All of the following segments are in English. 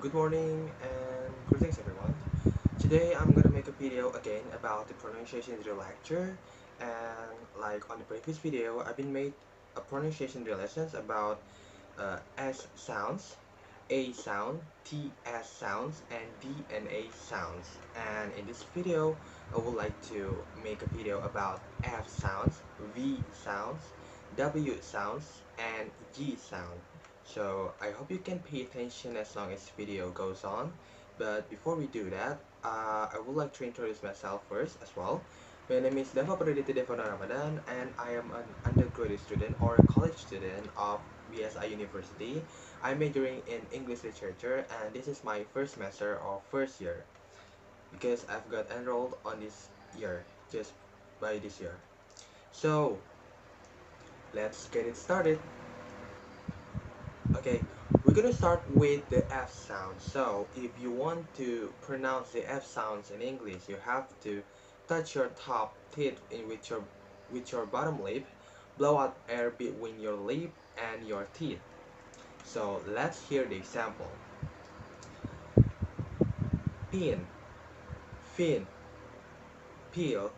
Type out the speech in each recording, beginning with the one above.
Good morning and greetings everyone. Today I'm gonna make a video again about the pronunciation drill lecture, and like on the previous video I've been made a pronunciation drill lessons about S sounds, A sound, TS sounds, and D and A sounds. And in this video I would like to make a video about F sounds, V sounds, W sounds, and G sound. So I hope you can pay attention as long as video goes on. But before we do that, I would like to introduce myself first as well. My name is Daffa Praditya Ramadan, and I am an undergraduate student or a college student of BSI University. I'm majoring in English literature, and this is my first semester or first year because I've got enrolled on this year, just by this year. So let's get it started. Okay, we're gonna start with the F sound. So if you want to pronounce the F sounds in English, you have to touch your top teeth in with your bottom lip, blow out air between your lip and your teeth. So let's hear the example. Pin, fin, peel,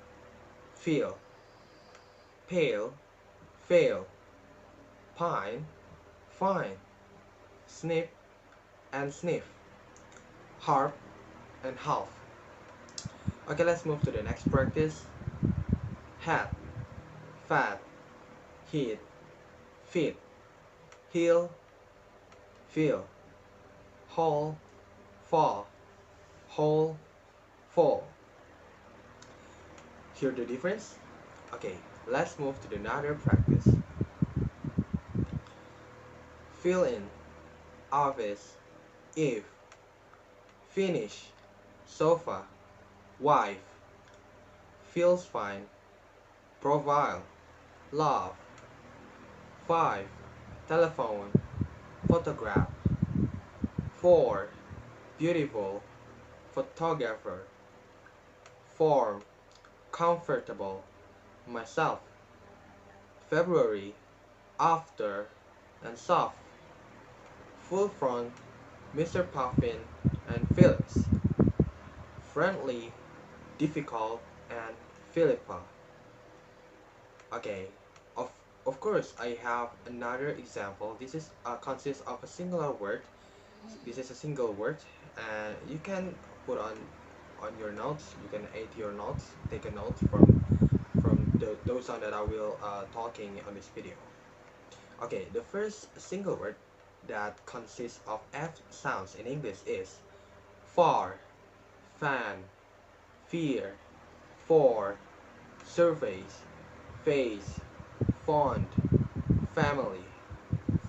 feel, pale, fail, pine, fine, snip and sniff, harp and half. Okay, let's move to the next practice. Hat, fat, heat, fit, heel, feel, haul, fall, hole, fall. Hear the difference? Okay, let's move to another practice. Fill in, office, if, finish, sofa, wife, feels fine, profile, love, 5, telephone, photograph, 4, beautiful, photographer, form, comfortable, myself, February, after, and soft, full front, Mr. Puffin, and Phillips, friendly, difficult, and Philippa. Okay, of, of course I have another example. This is consists of a singular word. This is a single word, and you can put on your notes. You can add your notes, take a note from those sound that I will talking on this video. Okay, the first single word that consists of F sounds in English is far, fan, fear, for, surface, face, font, family,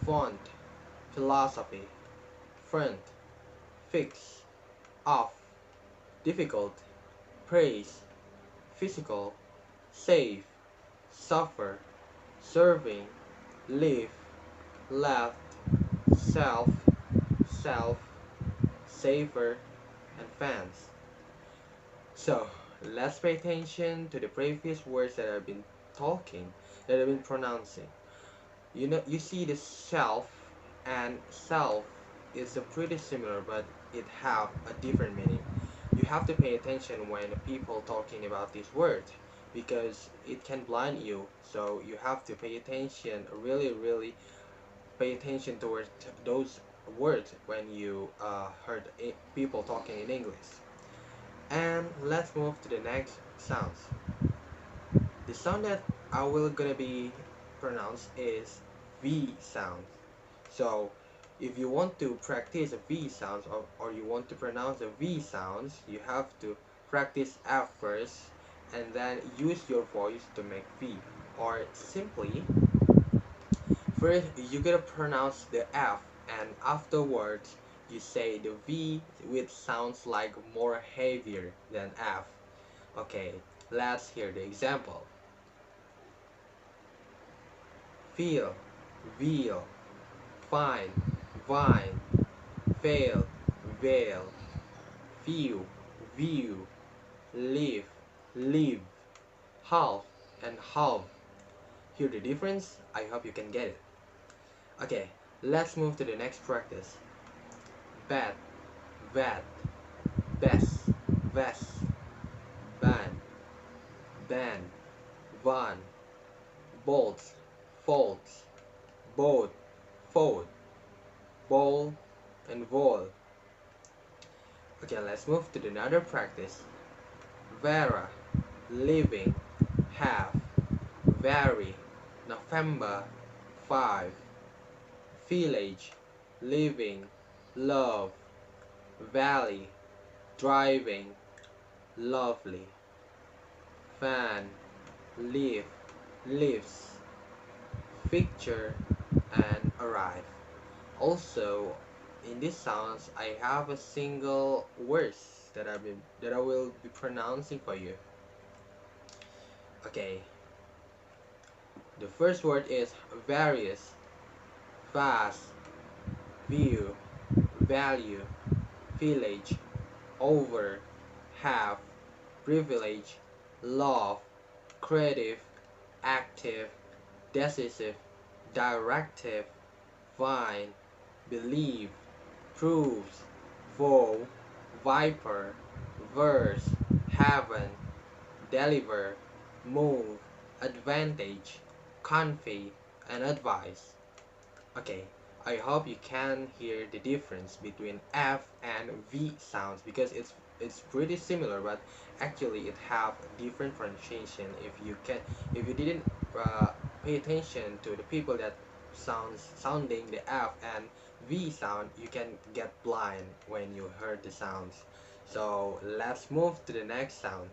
font, philosophy, front, fix, off, difficult, praise, physical, safe, suffer, serving, live, left, self, self, safer, and fans. So let's pay attention to the previous words that I've been talking, that I've been pronouncing. You know, you see the self and self is a pretty similar, but it have a different meaning. You have to pay attention when people talking about this word because it can blind you. So you have to pay attention, really pay attention towards those words when you heard people talking in English. And let's move to the next sounds. The sound that I will gonna be pronounced is V sound. So if you want to practice a V sounds or you want to pronounce the V sounds, you have to practice F first and then use your voice to make V. Or simply, first you gotta pronounce the F and afterwards you say the V which sounds like more heavier than F. Okay, let's hear the example. Feel, veal, fine, vine, fail, veil, view, view, live, live, half, and half. Hear the difference? I hope you can get it. Okay, let's move to the next practice. Bat, vat, best, vest, ban, ban, van, bolts, folds, boat, fold, bowl, and vol. Okay, let's move to another practice. Vera, living, have, vary, November, 5, village, living, love, valley, driving, lovely, fan, leaf, lives, picture, and arrive. Also, in these sounds, I have a single words that I will be pronouncing for you. Okay, the first word is various, fast, view, value, village, over, have, privilege, love, creative, active, decisive, directive, vine, believe, proves, vow, viper, verse, heaven, deliver, move, advantage, confy, and advice. Okay, I hope you can hear the difference between F and V sounds because it's pretty similar, but actually it have different pronunciation. If you didn't uh, pay attention to the people that sounding the F and V sound, you can get blind when you heard the sounds. So let's move to the next sound.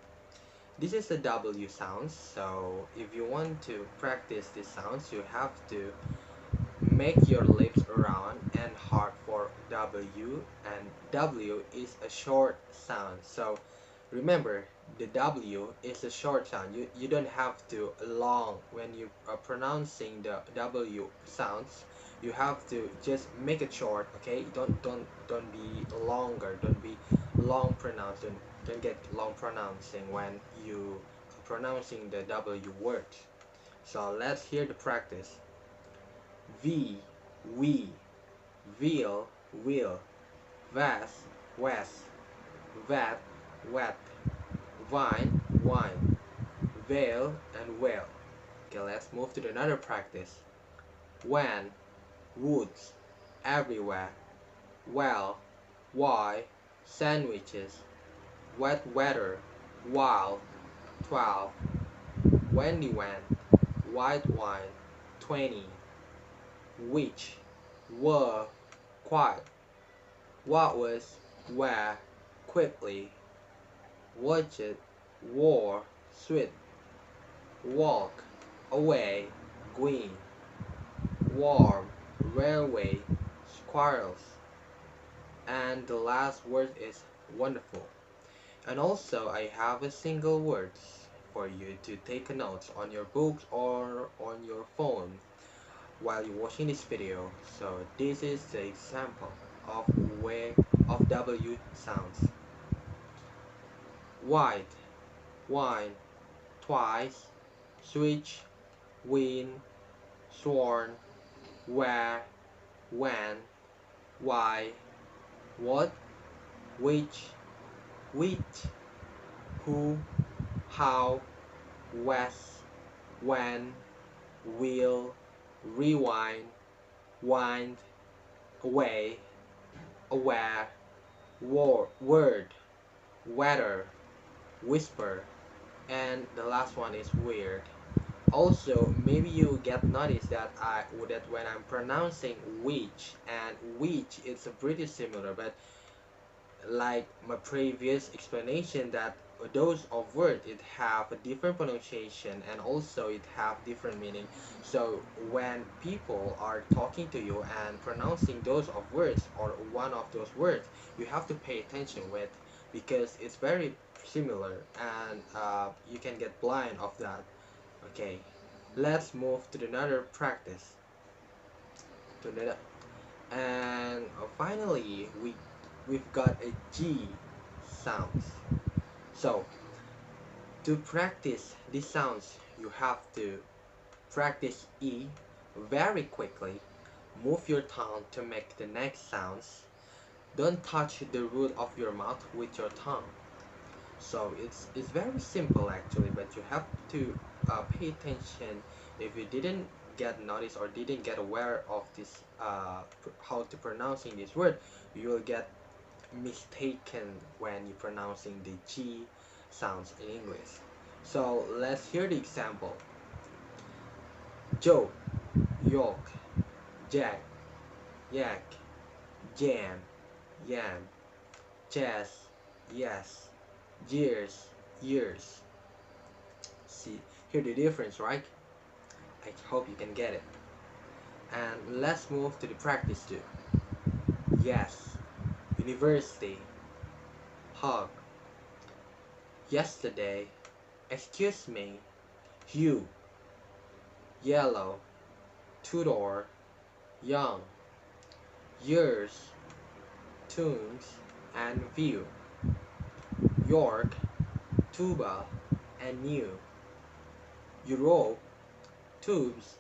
This is the W sounds. So if you want to practice these sounds, you have to make your lips round and hard for W, and W is a short sound. So remember, the W is a short sound. You don't have to long when you are pronouncing the W sounds. You have to just make it short, okay? Don't be longer. Don't be long pronounced. Don't get long pronouncing when you are pronouncing the W words. So let's hear the practice. V, we, veal, will, vast, west, vat, wet, vine, wine, veil, and whale. Okay, let's move to another practice. When, woods, everywhere, well, why, sandwiches, wet weather, wild, 12, wendy went, white wine, 20, which, were, quiet, what was, where, quickly, watch it, war, sweet, walk, away, green, warm, railway, squirrels, and the last word is wonderful. And also, I have a single words for you to take notes on your books or on your phone while you're watching this video. So this is the example of where of W sounds. White, wine, twice, switch, win, sworn, where, when, why, what, which, who, how, west, when, will, rewind, wind, away, aware, word, weather, whisper, and the last one is weird. Also, maybe you get noticed that when I'm pronouncing which and which, it's a pretty similar, but like my previous explanation that those of word it have a different pronunciation and also it have different meaning. So when people are talking to you and pronouncing those of words or one of those words, you have to pay attention with because it's very similar and you can get blind of that. Okay, let's move to another practice. To the and finally we've got a G sounds. So to practice these sounds, you have to practice very quickly. Move your tongue to make the next sounds. Don't touch the roof of your mouth with your tongue. So it's very simple actually, but you have to pay attention. If you didn't get noticed or didn't get aware of this how to pronouncing this word, you will get mistaken when you're pronouncing the G sounds in English. So let's hear the example. Joke, yolk, jack, yak, jam, yam, chess, yes, years, years. See, hear the difference, right? I hope you can get it. And let's move to the practice too. Yes, university, hug, yesterday, excuse me, you, yellow, Tudor, young, years, tunes, and view, York, tuba, and new, Europe, tubes,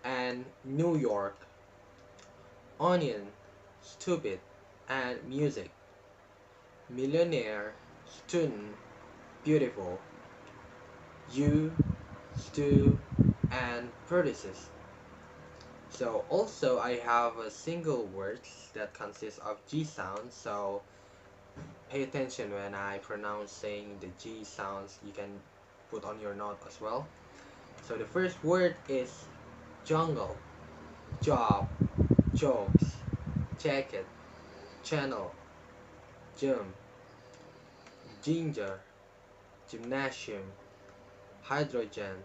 and New York, onion, stupid, and music, millionaire, student, beautiful, you, stew, and Praditya. So also I have a single words that consists of G sounds. So pay attention when I pronounce saying the G sounds. You can put on your note as well. So the first word is jungle, job, jokes, jacket, channel, gym, ginger, gymnasium, hydrogen,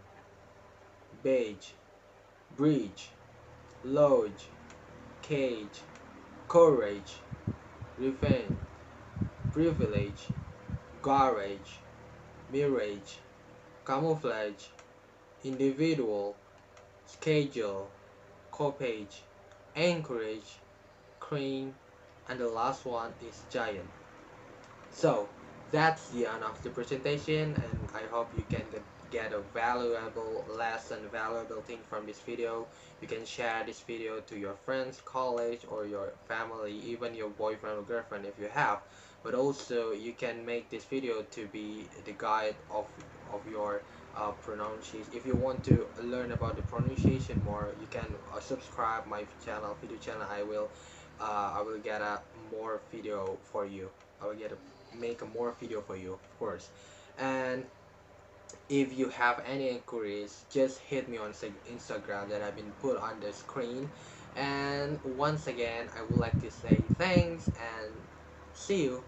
beige, bridge, lodge, cage, courage, revenge, privilege, garage, mirage, camouflage, individual, schedule, copage, anchorage, crane, and the last one is giant. So that's the end of the presentation, and I hope you can get a valuable lesson, valuable thing from this video. You can share this video to your friends, college, or your family, even your boyfriend or girlfriend if you have. But also you can make this video to be the guide of your pronunciation. If you want to learn about the pronunciation more, you can subscribe my channel, video channel. I will get a more video for you. I will get a make a more video for you, of course. And if you have any inquiries, just hit me on Instagram that I've been put on the screen. And once again, I would like to say thanks and see you